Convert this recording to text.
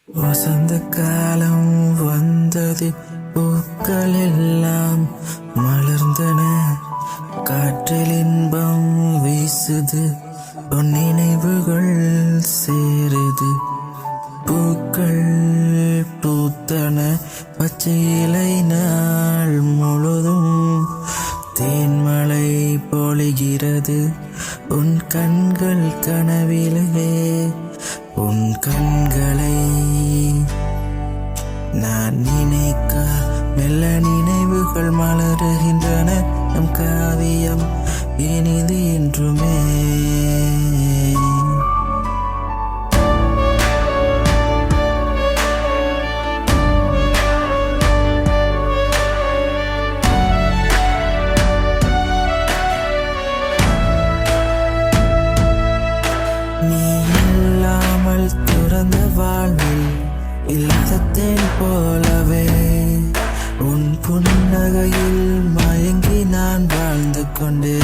வசந்த காலம் வந்தது, பூக்கள் எல்லாம் மலர்ந்தன, காற்றில் இன்பம் வீசுது, உன் நினைவுகள் சேருது. பூக்கள் பூத்தன, பச்சை இலை நாள் முழுதும் தேன்மழை பொழிகிறது. உன் கண்கள் கனவிலே, உன் கண்களை நான் நினைக்க மெல்ல நினைவுகள் மலருகின்றன. நம் காவியம் இனிது என்றுமே. நீ இல்லாமல் துறந்த வாழ்வில் இல்லாத தேன் போலவே, உன் புன்னகையில் மயங்கி நான் வாழ்ந்து கொண்டே.